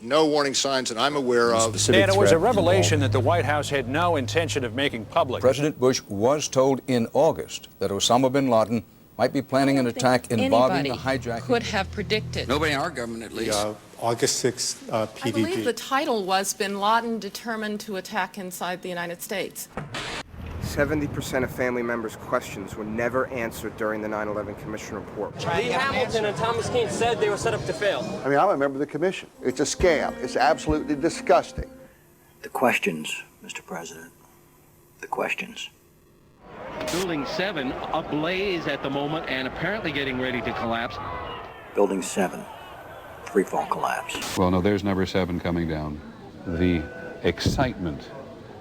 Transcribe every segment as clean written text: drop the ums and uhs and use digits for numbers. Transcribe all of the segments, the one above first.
no warning signs that I'm aware of. And it was a revelation that the White House had no intention of making public. President Bush was told in August that Osama bin Laden might be planning an attack involving the hijacking. Could have predicted. Nobody in our government, at least. August 6th, PDD. I believe the title was Bin Laden Determined to Attack Inside the United States. 70% of family members' questions were never answered during the 9/11 Commission report. Lee Hamilton and Thomas Keane said they were set up to fail. I mean, I'm a member of the commission. It's a scam. It's absolutely disgusting. The questions, Mr. President. The questions. Building 7 ablaze at the moment and apparently getting ready to collapse. Building 7. Freefall collapse. Well, no, there's number 7 coming down. The excitement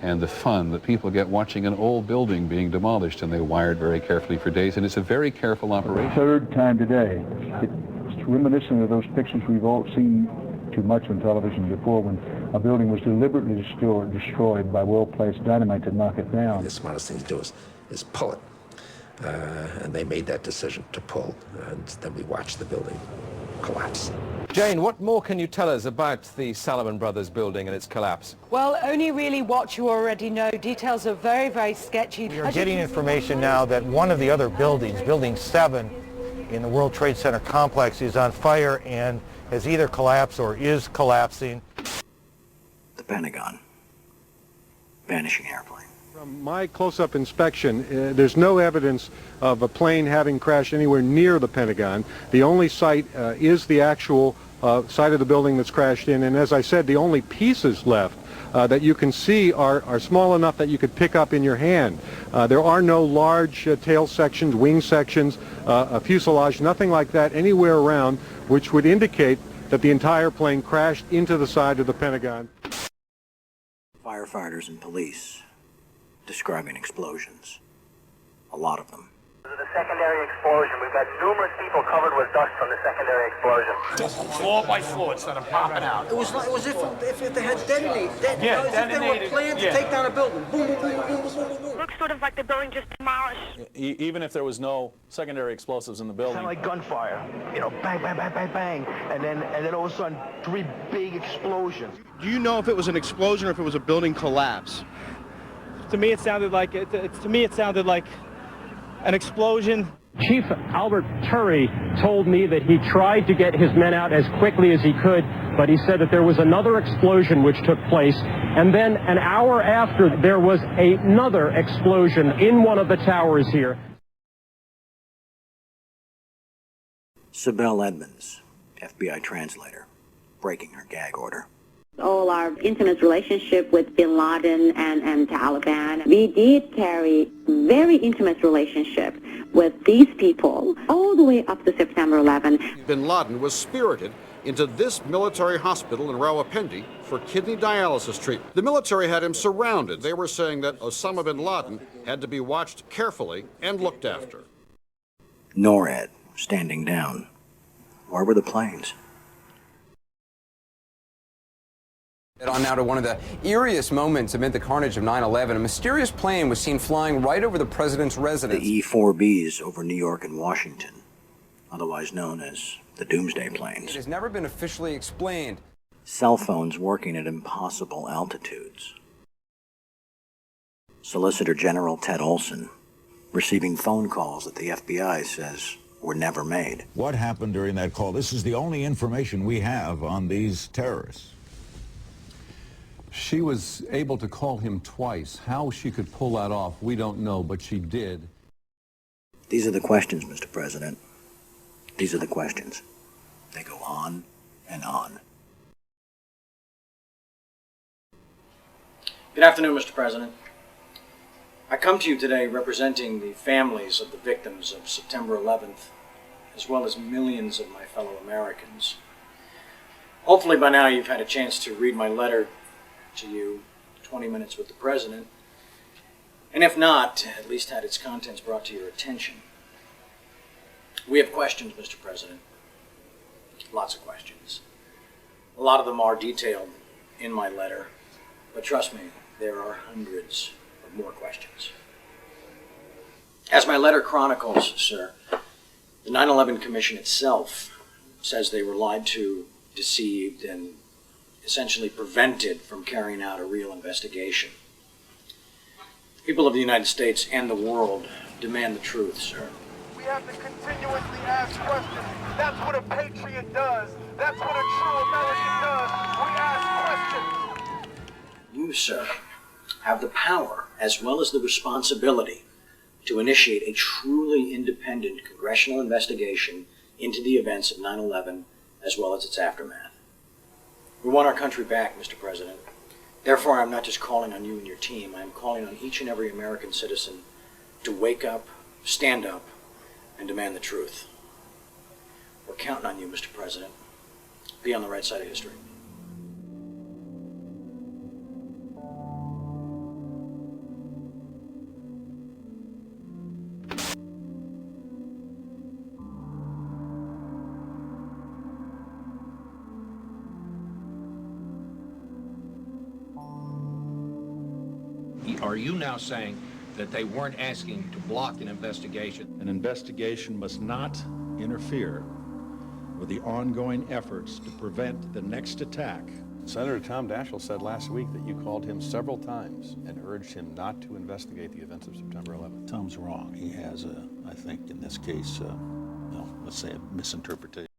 and the fun that people get watching an old building being demolished, and they wired very carefully for days, and it's a very careful operation. Third time today. It's reminiscent of those pictures we've all seen too much on television before, when a building was deliberately destroyed by well-placed dynamite to knock it down. The smartest thing to do is pull it. And they made that decision to pull, and then we watched the building collapse. Jane, what more can you tell us about the Salomon Brothers building and its collapse? Well, only really what you already know. Details are very, very sketchy. We are getting information now that one of the other buildings, Building 7 in the World Trade Center complex, is on fire and has either collapsed or is collapsing. The Pentagon. Vanishing airplane. From my close-up inspection, there's no evidence of a plane having crashed anywhere near the Pentagon. The only site is the actual site of the building that's crashed in, and as I said, the only pieces left that you can see are small enough that you could pick up in your hand. There are no large tail sections, wing sections, a fuselage, nothing like that anywhere around, which would indicate that the entire plane crashed into the side of the Pentagon. Firefighters and police describing explosions. A lot of them. This is a secondary explosion. We've got numerous people covered with dust from the secondary explosion. Just floor by floor instead of popping out. It was if they had detonated. Yeah, as if they were planned to take down a building. Boom, boom, boom, boom, boom, boom, boom. Looks sort of like the building just demolished. Even if there was no secondary explosives in the building. Kind of like gunfire. You know, bang, bang, bang, bang, bang. And then all of a sudden, 3 big explosions. Do you know if it was an explosion or if it was a building collapse? To me, it sounded like an explosion. Chief Albert Turry told me that he tried to get his men out as quickly as he could, but he said that there was another explosion which took place, and then an hour after there was another explosion in one of the towers here. Sibel Edmonds, FBI translator, breaking her gag order. All our intimate relationship with bin Laden and Taliban. We did carry very intimate relationship with these people all the way up to September 11. Bin Laden was spirited into this military hospital in Rawalpindi for kidney dialysis treatment. The military had him surrounded. They were saying that Osama bin Laden had to be watched carefully and looked after. NORAD standing down. Where were the planes? On now to one of the eeriest moments amid the carnage of 9/11. A mysterious plane was seen flying right over the president's residence. The E-4Bs over New York and Washington, otherwise known as the Doomsday Planes. It has never been officially explained. Cell phones working at impossible altitudes. Solicitor General Ted Olson receiving phone calls that the FBI says were never made. What happened during that call? This is the only information we have on these terrorists. She was able to call him twice. How she could pull that off, we don't know, but she did. These are the questions, Mr. President. These are the questions. They go on and on. Good afternoon, Mr. President. I come to you today representing the families of the victims of September 11th, as well as millions of my fellow Americans. Hopefully by now you've had a chance to read my letter to you, 20 Minutes with the President, and if not, at least had its contents brought to your attention. We have questions, Mr. President. Lots of questions. A lot of them are detailed in my letter, but trust me, there are hundreds of more questions. As my letter chronicles, sir, the 9/11 Commission itself says they were lied to, deceived, and essentially prevented from carrying out a real investigation. The people of the United States and the world demand the truth, sir. We have to continuously ask questions. That's what a patriot does. That's what a true American does. We ask questions. You, sir, have the power as well as the responsibility to initiate a truly independent congressional investigation into the events of 9/11 as well as its aftermath. We want our country back, Mr. President. Therefore, I'm not just calling on you and your team. I'm calling on each and every American citizen to wake up, stand up, and demand the truth. We're counting on you, Mr. President. Be on the right side of history. Are you now saying that they weren't asking to block an investigation? An investigation must not interfere with the ongoing efforts to prevent the next attack. Senator Tom Daschle said last week that you called him several times and urged him not to investigate the events of September 11th. Tom's wrong. He has, I think, in this case, let's say a misinterpretation.